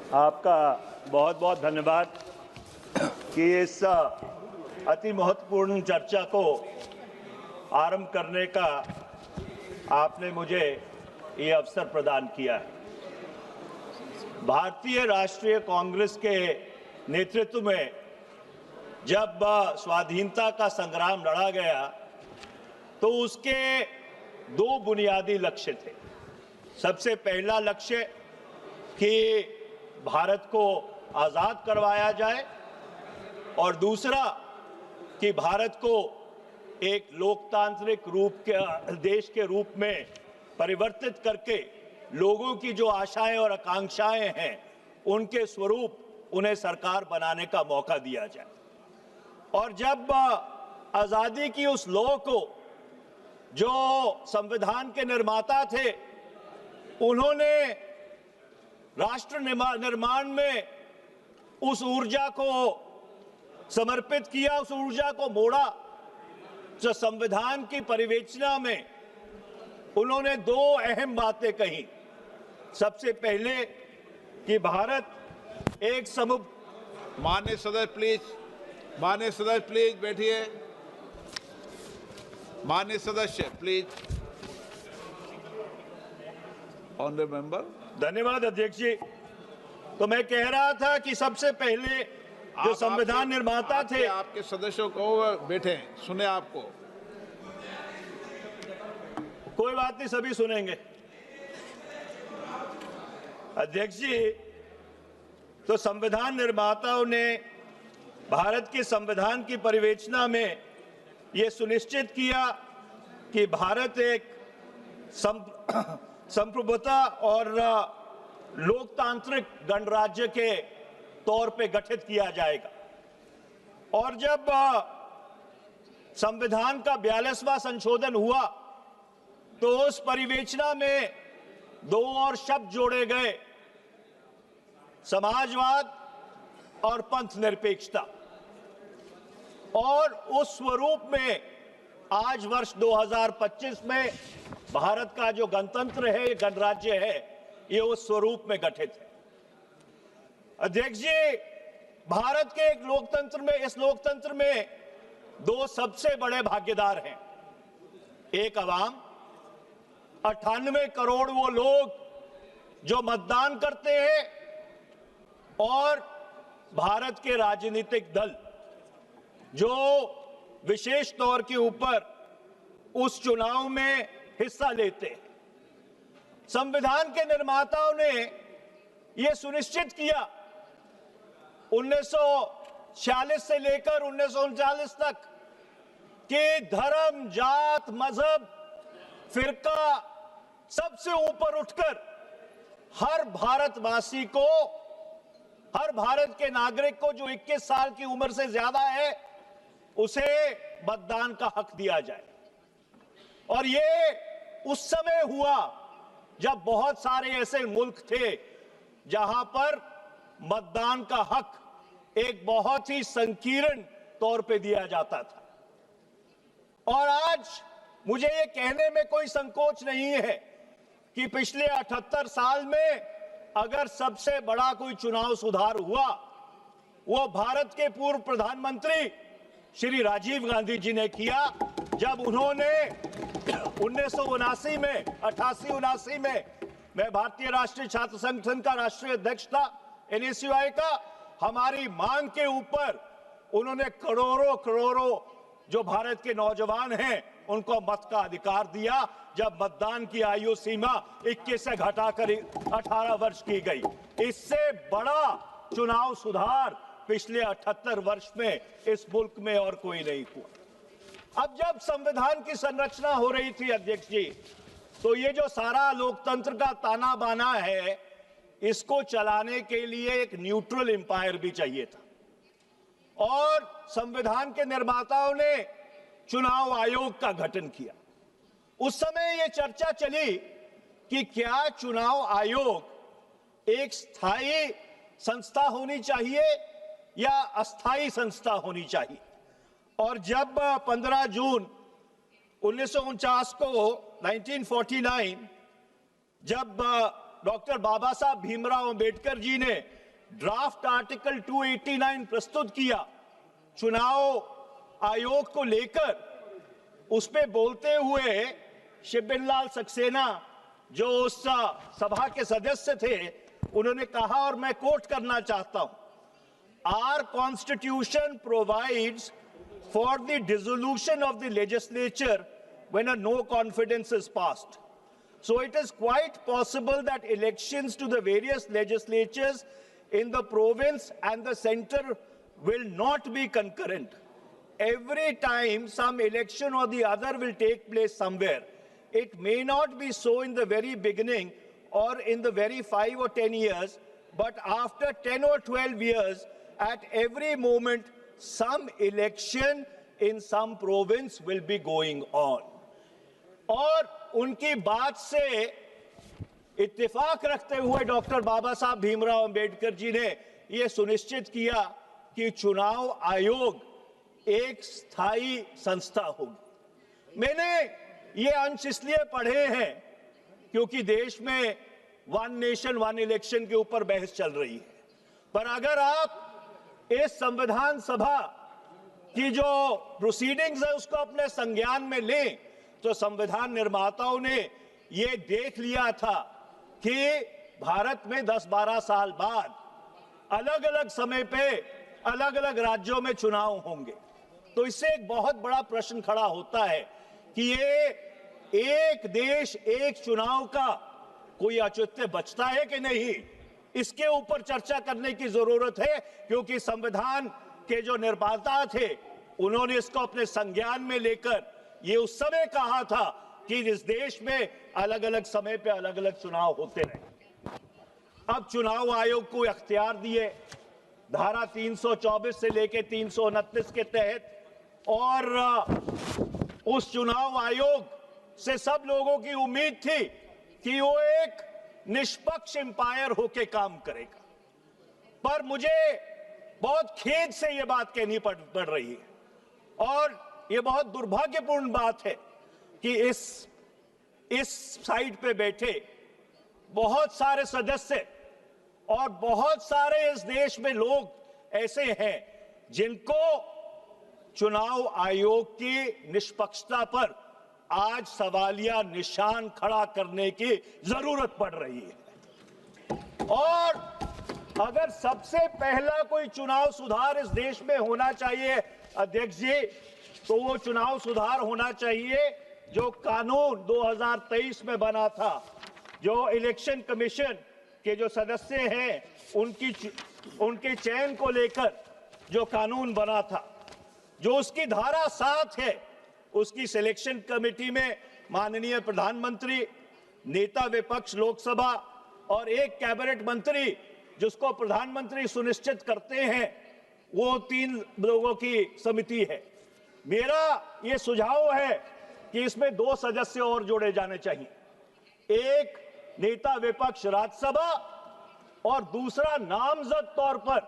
आपका बहुत बहुत धन्यवाद कि इस अति महत्वपूर्ण चर्चा को आरंभ करने का आपने मुझे ये अवसर प्रदान किया है। भारतीय राष्ट्रीय कांग्रेस के नेतृत्व में जब स्वाधीनता का संग्राम लड़ा गया तो उसके दो बुनियादी लक्ष्य थे। सबसे पहला लक्ष्य कि भारत को आज़ाद करवाया जाए और दूसरा कि भारत को एक लोकतांत्रिक रूप के देश के रूप में परिवर्तित करके लोगों की जो आशाएं और आकांक्षाएं हैं उनके स्वरूप उन्हें सरकार बनाने का मौका दिया जाए। और जब आज़ादी की उस लौ को जो संविधान के निर्माता थे उन्होंने राष्ट्र निर्माण में उस ऊर्जा को समर्पित किया, उस ऊर्जा को मोड़ा, जो संविधान की परिवेचना में उन्होंने दो अहम बातें कही। सबसे पहले कि भारत एक माननीय सदस्य प्लीज बैठिए। माननीय सदस्य प्लीज। Honourable member. धन्यवाद अध्यक्ष जी। तो मैं कह रहा था कि सबसे पहले जो संविधान निर्माता थे, आपके सदस्यों को बैठे सुने आपको। कोई बात नहीं, सभी सुनेंगे। अध्यक्ष जी, तो संविधान निर्माताओं ने भारत के संविधान की परिवेचना में यह सुनिश्चित किया कि भारत एक संप्रभुता और लोकतांत्रिक गणराज्य के तौर पे गठित किया जाएगा। और जब संविधान का 42वां संशोधन हुआ तो उस परिवेचना में दो और शब्द जोड़े गए, समाजवाद और पंथ निरपेक्षता। और उस स्वरूप में आज वर्ष 2025 में भारत का जो गणतंत्र है, गणराज्य है, ये उस स्वरूप में गठित है। अध्यक्ष जी, भारत के एक लोकतंत्र में, इस लोकतंत्र में दो सबसे बड़े भागीदार हैं। एक अवाम, 98 करोड़ वो लोग जो मतदान करते हैं, और भारत के राजनीतिक दल जो विशेष तौर के ऊपर उस चुनाव में हिस्सा लेते हैं। संविधान के निर्माताओं ने यह सुनिश्चित किया 1946 से लेकर 1939 तक कि धर्म, जात, मजहब, फिरका सबसे ऊपर उठकर हर भारतवासी को, हर भारत के नागरिक को जो 21 साल की उम्र से ज्यादा है उसे मतदान का हक दिया जाए। और ये उस समय हुआ जब बहुत सारे ऐसे मुल्क थे जहां पर मतदान का हक एक बहुत ही संकीर्ण तौर पे दिया जाता था। और आज मुझे ये कहने में कोई संकोच नहीं है कि पिछले 78 साल में अगर सबसे बड़ा कोई चुनाव सुधार हुआ वो भारत के पूर्व प्रधानमंत्री श्री राजीव गांधी जी ने किया, जब उन्होंने 1979 में 88-79 में, मैं भारतीय राष्ट्रीय छात्र संगठन का राष्ट्रीय अध्यक्ष था, NSUI का, हमारी मांग के ऊपर उन्होंने करोड़ों जो भारत के नौजवान हैं उनको मत का अधिकार दिया, जब मतदान की आयु सीमा 21 से घटाकर 18 वर्ष की गई। इससे बड़ा चुनाव सुधार पिछले 78 वर्ष में इस मुल्क में और कोई नहीं हुआ। अब जब संविधान की संरचना हो रही थी अध्यक्ष जी, तो ये जो सारा लोकतंत्र का ताना बाना है, इसको चलाने के लिए एक न्यूट्रल एम्पायर भी चाहिए था। और संविधान के निर्माताओं ने चुनाव आयोग का गठन किया। उस समय यह चर्चा चली कि क्या चुनाव आयोग एक स्थायी संस्था होनी चाहिए या अस्थायी संस्था होनी चाहिए। और जब 15 जून 1949 को 1949 जब डॉक्टर बाबा साहब भीमराव अंबेडकर जी ने ड्राफ्ट आर्टिकल 289 प्रस्तुत किया चुनाव आयोग को लेकर, उस पे बोलते हुए शिबिन लाल सक्सेना जो उस सभा के सदस्य थे, उन्होंने कहा, और मैं कोट करना चाहता हूं, Our constitution provides for the dissolution of the legislature when a no confidence is passed. So it is quite possible that elections to the various legislatures in the province and the center will not be concurrent. Every time some election or the other will take place somewhere, it may not be so in the very beginning or in the very 5 or 10 years, but after 10 or 12 years, at every moment, some election in some province will be going on. और उनकी बात से इत्तेफाक रखते हुए doctor बाबा साहब भीमराव अंबेडकर जी ने यह सुनिश्चित किया कि चुनाव आयोग एक स्थायी संस्था होगी। मैंने ये अंश इसलिए पढ़े हैं क्योंकि देश में वन नेशन वन इलेक्शन के ऊपर बहस चल रही है, पर अगर आप इस संविधान सभा की जो प्रोसीडिंग्स है उसको अपने संज्ञान में लें, तो संविधान निर्माताओं ने ये देख लिया था कि भारत में 10-12 साल बाद अलग अलग समय पे अलग अलग राज्यों में चुनाव होंगे। तो इससे एक बहुत बड़ा प्रश्न खड़ा होता है कि ये एक देश एक चुनाव का कोई औचित्य बचता है कि नहीं, इसके ऊपर चर्चा करने की जरूरत है, क्योंकि संविधान के जो निर्माता थे उन्होंने इसको अपने संज्ञान में लेकर ये उस समय कहा था कि इस देश में अलग अलग समय पे अलग अलग चुनाव होते रहे। अब चुनाव आयोग को अख्तियार दिए धारा 324 से लेकर 329 के तहत, और उस चुनाव आयोग से सब लोगों की उम्मीद थी कि वो एक निष्पक्ष एम्पायर होके काम करेगा। पर मुझे बहुत खेद से ये बात कहनी पड़ रही है, और ये बहुत दुर्भाग्यपूर्ण बात है कि इस साइड पे बैठे बहुत सारे सदस्य और बहुत सारे इस देश में लोग ऐसे हैं जिनको चुनाव आयोग की निष्पक्षता पर आज सवालिया निशान खड़ा करने की जरूरत पड़ रही है। और अगर सबसे पहला कोई चुनाव सुधार इस देश में होना चाहिए अध्यक्ष जी, तो वो चुनाव सुधार होना चाहिए जो कानून 2023 में बना था, जो इलेक्शन कमीशन के जो सदस्य हैं उनके चयन को लेकर जो कानून बना था, जो उसकी धारा 7 है, उसकी सिलेक्शन कमेटी में माननीय प्रधानमंत्री, नेता विपक्ष लोकसभा और एक कैबिनेट मंत्री जिसको प्रधानमंत्री सुनिश्चित करते हैं, वो 3 लोगों की समिति है। मेरा ये सुझाव है कि इसमें 2 सदस्य और जोड़े जाने चाहिए, एक नेता विपक्ष राज्यसभा और दूसरा नामजद तौर पर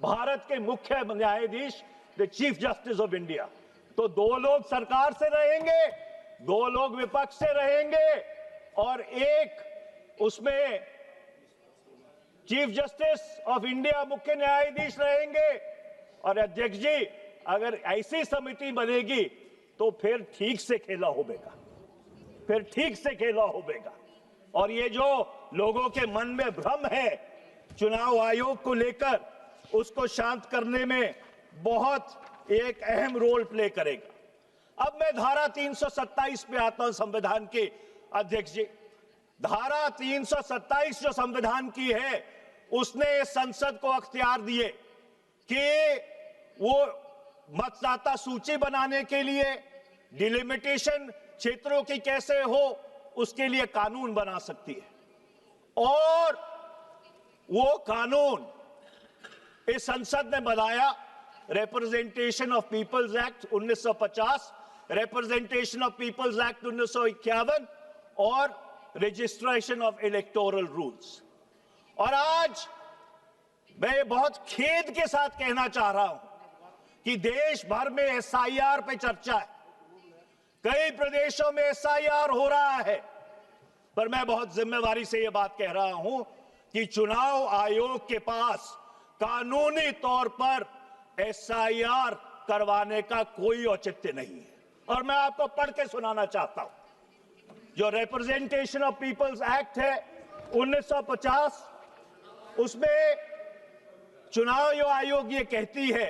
भारत के मुख्य न्यायाधीश the chief justice of India. तो 2 लोग सरकार से रहेंगे, 2 लोग विपक्ष से रहेंगे और एक उसमें चीफ जस्टिस ऑफ इंडिया मुख्य न्यायाधीश रहेंगे। और अध्यक्ष जी, अगर ऐसी समिति बनेगी तो फिर ठीक से खेला होगा, फिर ठीक से खेला होगा। और ये जो लोगों के मन में भ्रम है चुनाव आयोग को लेकर, उसको शांत करने में बहुत एक अहम रोल प्ले करेगा। अब मैं धारा 327 पे आता हूं संविधान के अध्यक्ष जी। धारा 327 जो संविधान की है, उसने संसद को अख्तियार दिए कि वो मतदाता सूची बनाने के लिए, डिलिमिटेशन क्षेत्रों की कैसे हो, उसके लिए कानून बना सकती है। और वो कानून इस संसद ने बनाया, representation of peoples act 1950, representation of peoples act 1951 और रजिस्ट्रेशन ऑफ इलेक्टोरल रूल्स। और आज मैं बहुत खेद के साथ कहना चाह रहा हूं कि देश भर में एसआईआर पे चर्चा है, कई प्रदेशों में एसआईआर हो रहा है, पर मैं बहुत जिम्मेवारी से यह बात कह रहा हूं कि चुनाव आयोग के पास कानूनी तौर पर एसआईआर करवाने का कोई औचित्य नहीं है। और मैं आपको पढ़ के सुनाना चाहता हूं, जो रिप्रेजेंटेशन ऑफ पीपल्स एक्ट है 1950, उसमें चुनाव आयोग ये कहती है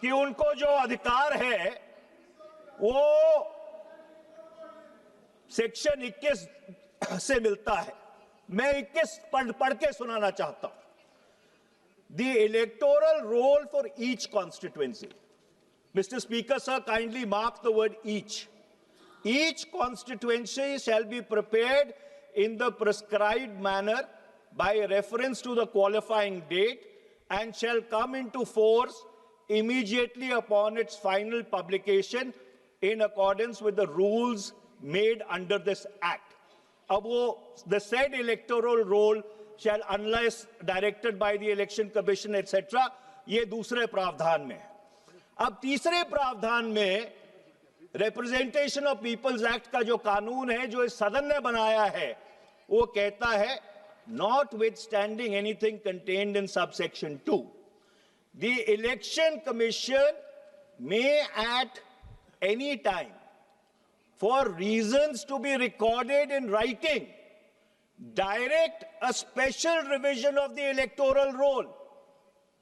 कि उनको जो अधिकार है वो सेक्शन 21 से मिलता है। मैं 21 पढ़ के सुनाना चाहता हूं। The electoral roll for each constituency. Mr. Speaker, sir, kindly mark the word each. Each constituency shall be prepared in the prescribed manner by reference to the qualifying date and shall come into force immediately upon its final publication in accordance with the rules made under this act. The said electoral roll shall, unless directed by the election commission, etc. ये दूसरे प्रावधान में है। अब तीसरे प्रावधान में representation of peoples act का जो कानून है, जो इस सदन ने बनाया है, वो कहता है notwithstanding anything contained in subsection 2, the election commission may at any time, for reasons to be recorded in writing, direct a special revision of the electoral roll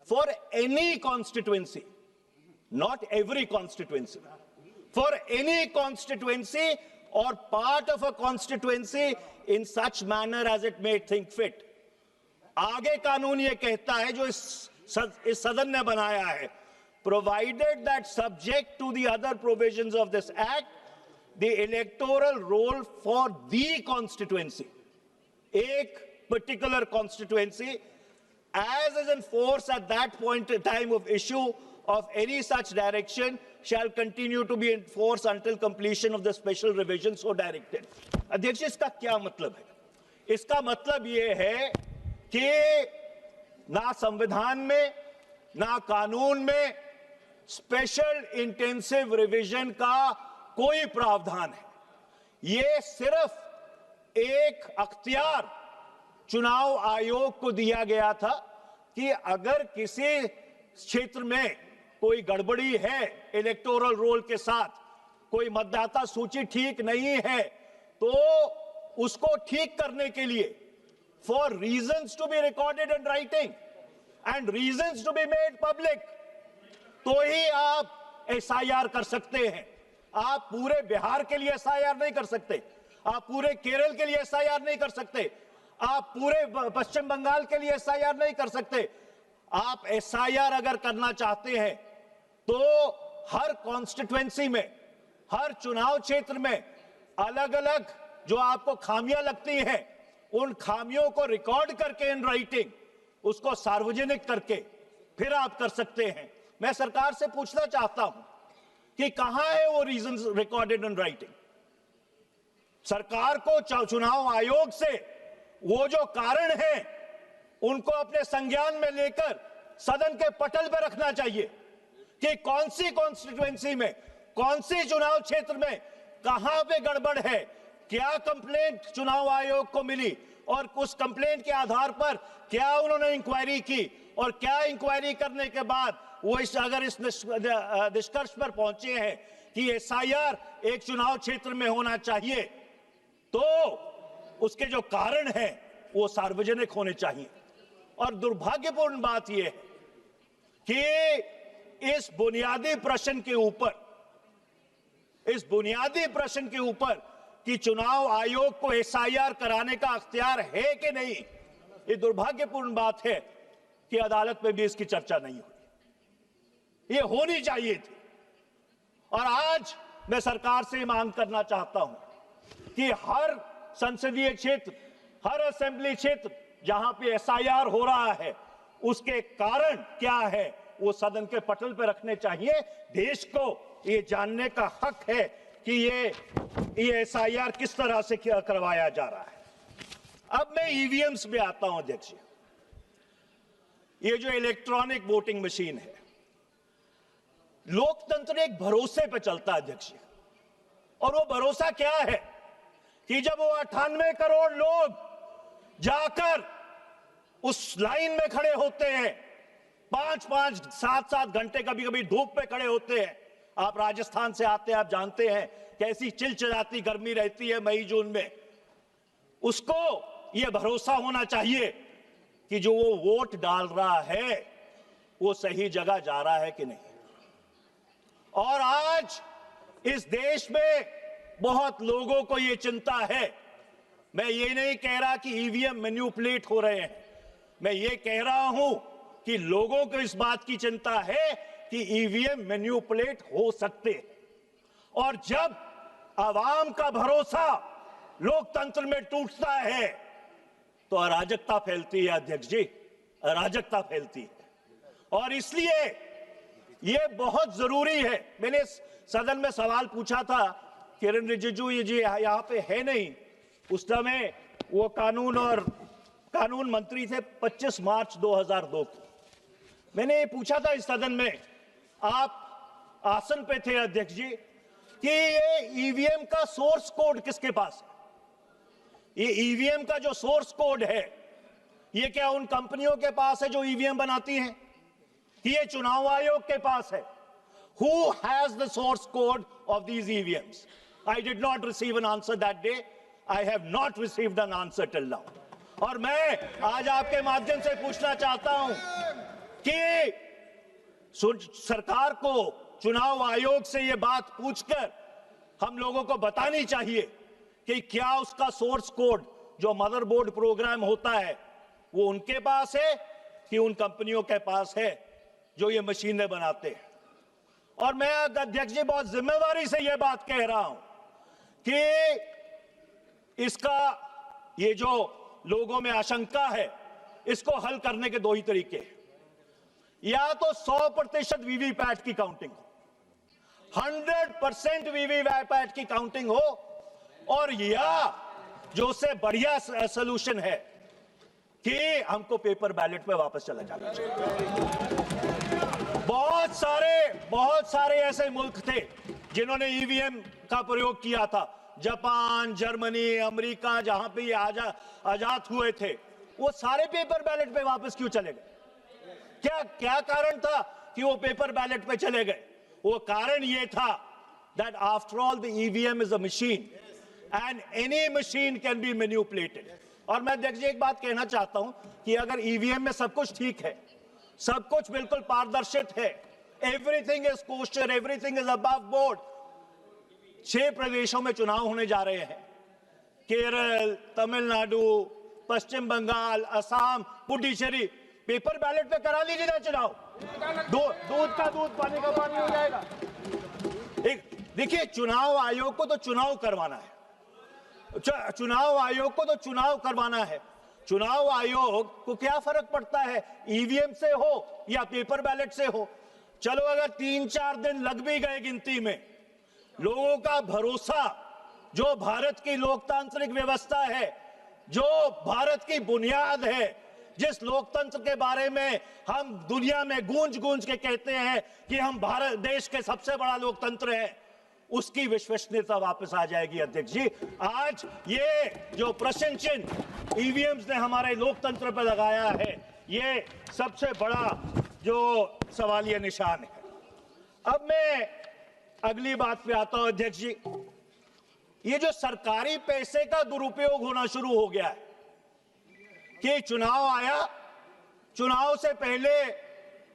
for any constituency, not every constituency, for any constituency or part of a constituency in such manner as it may think fit. आगे कानून ये कहता है, जो इस सदन ने बनाया है, provided that subject to the other provisions of this act, the electoral roll for the constituency, एक particular constituency, as is in force at that point in time of issue of any such direction, shall continue to be in force until completion of the special revision so directed. अध्यक्ष, इसका क्या मतलब है? इसका मतलब ये है कि ना संविधान में ना कानून में स्पेशल इंटेंसिव रिवीजन का कोई प्रावधान है। ये सिर्फ एक अख्तियार चुनाव आयोग को दिया गया था कि अगर किसी क्षेत्र में कोई गड़बड़ी है इलेक्टोरल रोल के साथ, कोई मतदाता सूची ठीक नहीं है, तो उसको ठीक करने के लिए for reasons to be recorded in writing and reasons to be made public, तो ही आप एसआईआर कर सकते हैं। आप पूरे बिहार के लिए एसआईआर नहीं कर सकते, आप पूरे केरल के लिए एसआईआर नहीं कर सकते, आप पूरे पश्चिम बंगाल के लिए एसआईआर नहीं कर सकते। आप एसआईआर अगर करना चाहते हैं तो हर कॉन्स्टिट्यूएंसी में, हर चुनाव क्षेत्र में अलग अलग जो आपको खामियां लगती हैं, उन खामियों को रिकॉर्ड करके इन राइटिंग उसको सार्वजनिक करके फिर आप कर सकते हैं। मैं सरकार से पूछना चाहता हूं कि कहां है वो रीजंस रिकॉर्डेड इन राइटिंग? सरकार को चुनाव आयोग से वो जो कारण है उनको अपने संज्ञान में लेकर सदन के पटल पर रखना चाहिए कि कौन सी कॉन्स्टिट्यूएंसी में, कौन सी चुनाव क्षेत्र में कहां पे गड़बड़ है, क्या कंप्लेंट चुनाव आयोग को मिली और उस कंप्लेंट के आधार पर क्या उन्होंने इंक्वायरी की, और क्या इंक्वायरी करने के बाद वो अगर इस निष्कर्ष पर पहुंचे हैं कि एसआईआर एक चुनाव क्षेत्र में होना चाहिए, तो उसके जो कारण है वो सार्वजनिक होने चाहिए। और दुर्भाग्यपूर्ण बात यह है कि इस बुनियादी प्रश्न के ऊपर कि चुनाव आयोग को एसआईआर कराने का अख्तियार है कि नहीं, ये दुर्भाग्यपूर्ण बात है कि अदालत में भी इसकी चर्चा नहीं हुई। ये होनी चाहिए थी। और आज मैं सरकार से मांग करना चाहता हूं कि हर संसदीय क्षेत्र, हर असेंबली क्षेत्र जहां पे एसआईआर हो रहा है, उसके कारण क्या है वो सदन के पटल पर रखने चाहिए। देश को ये जानने का हक है कि ये एसआईआर किस तरह से करवाया जा रहा है। अब मैं ईवीएम्स पे आता हूं अध्यक्ष। ये जो इलेक्ट्रॉनिक वोटिंग मशीन है, लोकतंत्र एक भरोसे पे चलता है अध्यक्ष, और वो भरोसा क्या है कि जब वो 98 करोड़ लोग जाकर उस लाइन में खड़े होते हैं 5-5, 7-7 घंटे कभी कभी धूप पे खड़े होते हैं। आप राजस्थान से आते हैं, आप जानते हैं कैसी चिलचिलाती गर्मी रहती है मई जून में। उसको यह भरोसा होना चाहिए कि जो वो वोट डाल रहा है वो सही जगह जा रहा है कि नहीं। और आज इस देश में बहुत लोगों को यह चिंता है। मैं ये नहीं कह रहा कि ईवीएम मैन्युपुलेट हो रहे हैं, मैं ये कह रहा हूं कि लोगों को इस बात की चिंता है कि ईवीएम मैन्युपुलेट हो सकते हैं। और जब आवाम का भरोसा लोकतंत्र में टूटता है तो अराजकता फैलती है अध्यक्ष जी, अराजकता फैलती है। और इसलिए यह बहुत जरूरी है। मैंने सदन में सवाल पूछा था, किरण रिजिजू जी यहां पे है नहीं, उस समय वो कानून मंत्री थे 25 मार्च 2002 को। मैंने ये पूछा था इस सदन में, आप आसन पे थे अध्यक्ष जी, कि ये ईवीएम का सोर्स कोड किसके पास है? ये ईवीएम का जो सोर्स कोड है, ये क्या उन कंपनियों के पास है जो ईवीएम बनाती हैं, कि ये चुनाव आयोग के पास है? Who has the source code of these EVMs? I did not receive an answer that day. I have not received an answer till now. और मैं आज आपके माध्यम से पूछना चाहता हूं कि सरकार को चुनाव आयोग से यह बात पूछकर हम लोगों को बतानी चाहिए कि क्या उसका सोर्स कोड जो मदरबोर्ड प्रोग्राम होता है वो उनके पास है कि उन कंपनियों के पास है जो ये मशीनें बनाते हैं। और मैं अध्यक्ष जी बहुत जिम्मेदारी से यह बात कह रहा हूं कि इसका ये जो लोगों में आशंका है, इसको हल करने के दो ही तरीके हैं। या तो 100% वीवीपैट की काउंटिंग हो, 100% वीवीपैट की काउंटिंग हो, और या जो उससे बढ़िया सलूशन है कि हमको पेपर बैलेट पे वापस चला जाना चाहिए। बहुत सारे ऐसे मुल्क थे जिन्होंने ईवीएम का प्रयोग किया था, जापान, जर्मनी, अमेरिका, जहां पे ये आजाद हुए थे, वो सारे पेपर बैलेट पे वापस क्यों चले गए? क्या कारण था कि वो पेपर बैलेट पे चले गए? वो कारण ये था that after all the EVM is a machine and any machine can be manipulated। और मैं अध्यक्ष जी एक बात कहना चाहता हूं कि अगर ईवीएम में सब कुछ ठीक है, सब कुछ बिल्कुल पारदर्शित है, everything is coaster, everything is above board. 6 प्रदेशों में चुनाव होने जा रहे हैं, केरल, तमिलनाडु, पश्चिम बंगाल, असम, पुडुचेरी। पेपर बैलेट पे करा लीजिए ना चुनाव, दूध का दूध, पानी का पानी हो जाएगा। देखिए, चुनाव आयोग को तो चुनाव करवाना है, चुनाव आयोग को तो चुनाव करवाना है। चुनाव आयोग को क्या फर्क पड़ता है ईवीएम से हो या पेपर बैलेट से हो? चलो अगर 3-4 दिन लग भी गए गिनती में, लोगों का भरोसा जो भारत की लोकतांत्रिक व्यवस्था है, जो भारत की बुनियाद है, जिस लोकतंत्र के बारे में हम दुनिया में गूंज गूंज के कहते हैं कि हम भारत देश के सबसे बड़ा लोकतंत्र है, उसकी विश्वसनीयता वापस आ जाएगी अध्यक्ष जी। आज ये जो प्रश्न चिन्ह ईवीएम्स ने हमारे लोकतंत्र पर लगाया है, ये सबसे बड़ा जो सवालिया निशान है। अब मैं अगली बात पे आता हूं अध्यक्ष जी। ये जो सरकारी पैसे का दुरुपयोग होना शुरू हो गया है कि चुनाव आया, चुनाव से पहले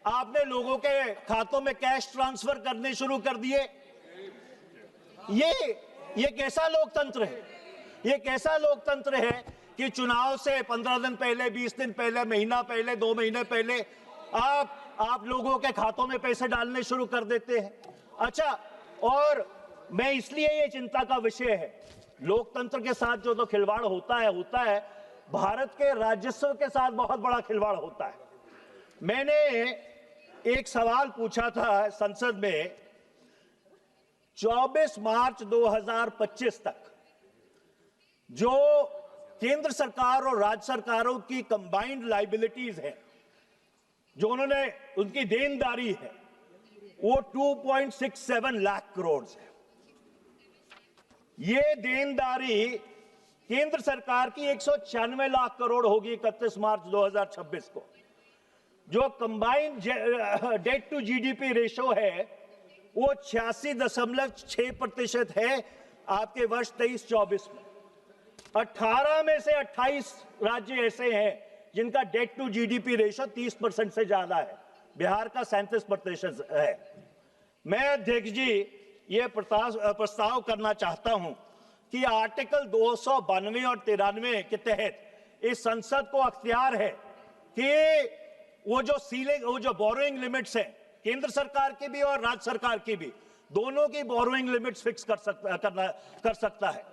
आपने लोगों के खातों में कैश ट्रांसफर करने शुरू कर दिए। ये कैसा लोकतंत्र है? ये कैसा लोकतंत्र है कि चुनाव से 15 दिन पहले, 20 दिन पहले, महीना पहले, 2 महीने पहले आप लोगों के खातों में पैसे डालने शुरू कर देते हैं। अच्छा, और मैं इसलिए ये चिंता का विषय है, लोकतंत्र के साथ जो तो खिलवाड़ होता है, भारत के राजस्व के साथ बहुत बड़ा खिलवाड़ होता है। मैंने एक सवाल पूछा था संसद में 24 मार्च 2025 तक, जो केंद्र सरकार और राज्य सरकारों की कंबाइंड लायबिलिटीज है, जो उनकी देनदारी है, वो 2.67 लाख करोड़ है। ये देनदारी केंद्र सरकार की 196 लाख करोड़ होगी 31 मार्च 2026 को। जो combined debt to GDP ratio है वो 86.6% है आपके वर्ष 23-24 में। 18 में से 28 राज्य ऐसे हैं जिनका डेट टू जीडीपी रेशो 30% से ज्यादा है। बिहार का 37% है। मैं अध्यक्ष जी ये प्रस्ताव करना चाहता हूं कि आर्टिकल 292 और 93 के तहत इस संसद को अख्तियार है कि वो जो बोरोइंग लिमिट्स हैं, केंद्र सरकार की भी और राज्य सरकार की भी, दोनों की बोरोइंग लिमिट्स फिक्स कर सकता है।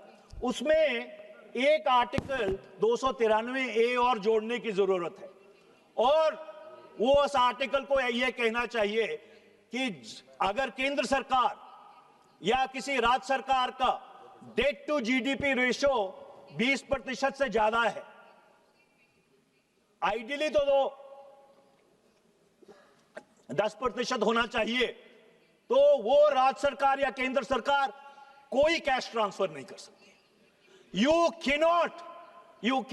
उसमें एक आर्टिकल 293A और जोड़ने की जरूरत है और वो उस आर्टिकल को यह कहना चाहिए कि अगर केंद्र सरकार या किसी राज्य सरकार का डेट टू जीडीपी रेशो 20% से ज्यादा है, आइडियली तो 10% होना चाहिए, तो वो राज्य सरकार या केंद्र सरकार कोई कैश ट्रांसफर नहीं कर सकती। You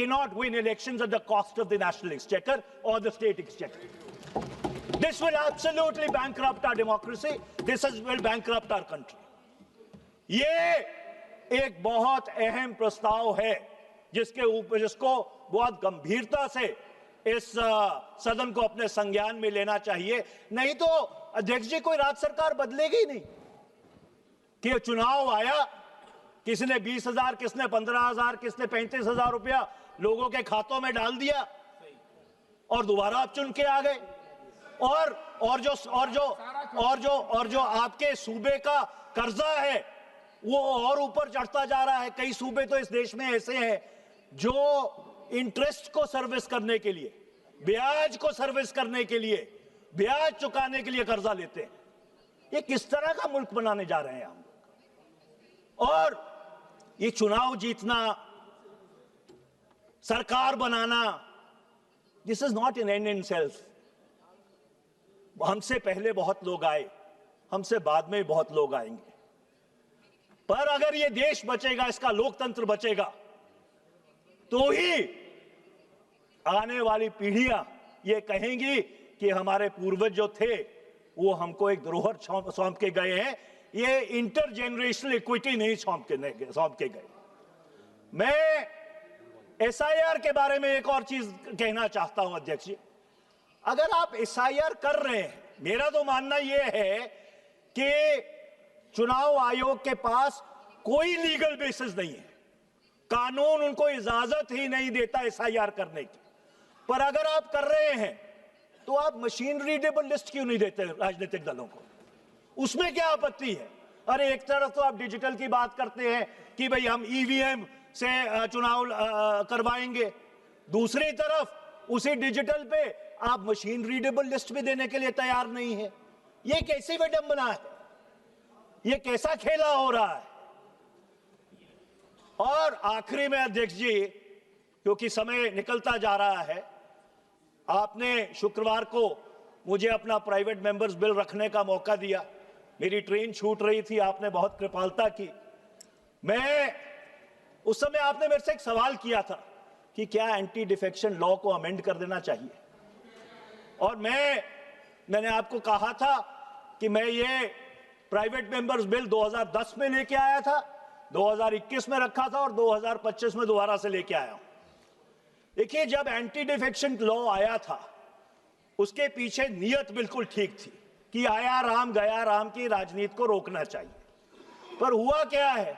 cannot win elections at the cost of the national exchequer or the state exchequer. This will absolutely bankrupt our democracy. This will bankrupt our country. ये एक बहुत अहम प्रस्ताव है जिसको बहुत गंभीरता से इस सदन को अपने संज्ञान में लेना चाहिए। नहीं तो अध्यक्ष जी कोई राज्य सरकार बदलेगी नहीं कि चुनाव आया, किसी ने 20,000, किसने 15,000, किसने 35,000 रुपया लोगों के खातों में डाल दिया और दोबारा आप चुन के आ गए। और जो आपके सूबे का कर्जा है वो और ऊपर चढ़ता जा रहा है। कई सूबे तो इस देश में ऐसे हैं जो इंटरेस्ट को सर्विस करने के लिए, ब्याज को सर्विस करने के लिए, ब्याज चुकाने के लिए कर्जा लेते हैं। ये किस तरह का मुल्क बनाने जा रहे हैं हम? और ये चुनाव जीतना, सरकार बनाना, this is not an end in self. हमसे पहले बहुत लोग आए, हमसे बाद में बहुत लोग आएंगे, पर अगर ये देश बचेगा, इसका लोकतंत्र बचेगा, तो ही आने वाली पीढ़ियां ये कहेंगी कि हमारे पूर्वज जो थे वो हमको एक धरोहर सौंप के गए हैं। ये इंटरजेनरेशनल इक्विटी नहीं सौंप के गए। मैं एसआईआर के बारे में एक और चीज कहना चाहता हूं अध्यक्ष जी। अगर आप एसआईआर कर रहे हैं, मेरा तो मानना यह है कि चुनाव आयोग के पास कोई लीगल बेसिस नहीं है, कानून उनको इजाजत ही नहीं देता एसआईआर करने की। पर अगर आप कर रहे हैं तो आप मशीन रीडेबल लिस्ट क्यों नहीं देते राजनीतिक दलों को? उसमें क्या आपत्ति है? अरे एक तरफ तो आप डिजिटल की बात करते हैं कि भाई हम ईवीएम से चुनाव करवाएंगे, दूसरी तरफ उसी डिजिटल पे आप मशीन रीडेबल लिस्ट भी देने के लिए तैयार नहीं है। ये कैसी विडंबना है? ये कैसा खेला हो रहा है? और आखिरी में अध्यक्ष जी, क्योंकि समय निकलता जा रहा है, आपने शुक्रवार को मुझे अपना प्राइवेट मेंबर्स बिल रखने का मौका दिया। मेरी ट्रेन छूट रही थी, आपने बहुत कृपालता की। उस समय आपने मेरे से एक सवाल किया था कि क्या एंटी डिफेक्शन लॉ को अमेंड कर देना चाहिए, और मैंने आपको कहा था कि मैं ये प्राइवेट मेंबर्स बिल 2010 में लेके आया था, 2021 में रखा था और 2025 में दोबारा से लेके आया हूं। देखिए, जब एंटी डिफेक्शन लॉ आया था उसके पीछे नियत बिल्कुल ठीक थी कि आया राम गया राम की राजनीति को रोकना चाहिए। पर हुआ क्या है,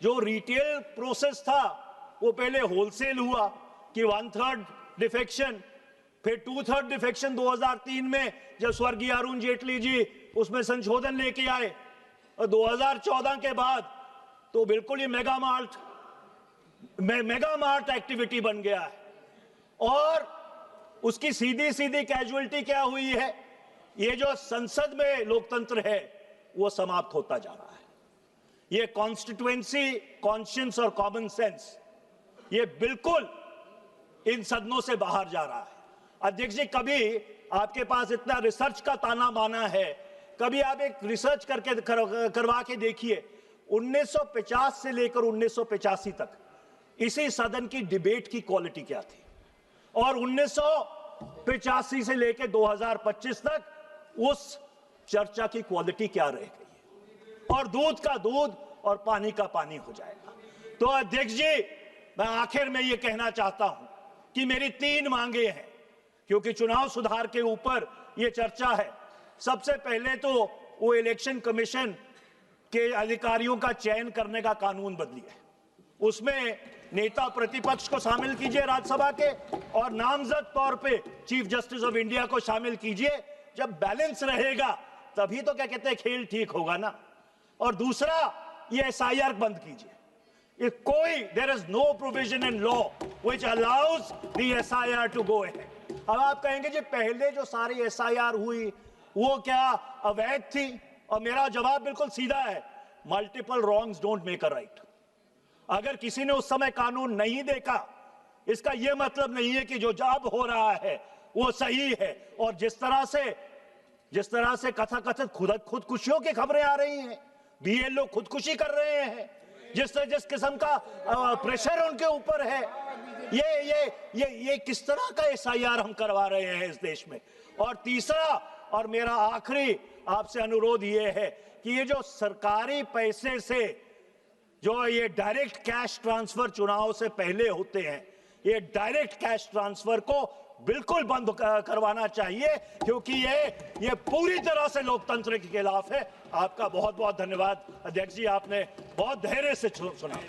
जो रिटेल प्रोसेस था वो पहले होलसेल हुआ कि 1/3 डिफेक्शन, फिर 2/3 डिफेक्शन 2003 में जब स्वर्गीय अरुण जेटली जी उसमें संशोधन लेके आए, और 2014 के बाद तो बिल्कुल ही मेगा मार्ट एक्टिविटी बन गया है। और उसकी सीधी सीधी कैजुअलिटी क्या हुई है? ये जो संसद में लोकतंत्र है वो समाप्त होता जा रहा है। ये कॉन्स्टिट्यूएंसी, कॉन्शियंस और कॉमन सेंस ये बिल्कुल इन सदनों से बाहर जा रहा है। अध्यक्ष जी, कभी आपके पास इतना रिसर्च का ताना बाना है, कभी आप एक रिसर्च करवा के देखिए 1950 से लेकर 1985 तक इसी सदन की डिबेट की क्वालिटी क्या थी, और 85 से लेकर 2025 तक उस चर्चा की क्वालिटी क्या रह गई है, और दूध का दूध और पानी का पानी हो जाएगा। तो अध्यक्ष जी, मैं आखिर में यह कहना चाहता हूं कि मेरी 3 मांगे हैं, क्योंकि चुनाव सुधार के ऊपर यह चर्चा है। सबसे पहले तो वो इलेक्शन कमीशन के अधिकारियों का चयन करने का कानून बदलिए, उसमें नेता प्रतिपक्ष को शामिल कीजिए राज्यसभा के, और नामजद तौर पे चीफ जस्टिस ऑफ इंडिया को शामिल कीजिए। जब बैलेंस रहेगा तभी तो क्या कहते हैं खेल ठीक होगा ना। और दूसरा, ये एसआईआर बंद कीजिए। There is no provision in law which allows the SIR to go ahead. अब आप कहेंगे जी पहले जो सारी एसआईआर हुई वो क्या अवैध थी? और मेरा जवाब बिल्कुल सीधा है, multiple wrongs don't make a right. अगर किसी ने उस समय कानून नहीं देखा, इसका यह मतलब नहीं है कि जो जब हो रहा है वो सही है। और जिस तरह से कथाकथित खुदकुशियों की खबरें आ रही हैं, बीएलओ खुदकुशी कर रहे हैं, जिस किस्म का प्रेशर उनके ऊपर है, ये किस तरह का एसआईआर हम करवा रहे हैं इस देश में। और तीसरा और मेरा आखिरी आपसे अनुरोध ये है कि ये जो सरकारी पैसे से जो ये डायरेक्ट कैश ट्रांसफर चुनाव से पहले होते हैं, ये डायरेक्ट कैश ट्रांसफर को बिल्कुल बंद करवाना चाहिए, क्योंकि ये पूरी तरह से लोकतंत्र के खिलाफ है। आपका बहुत बहुत धन्यवाद अध्यक्ष जी, आपने बहुत धैर्य से सुना।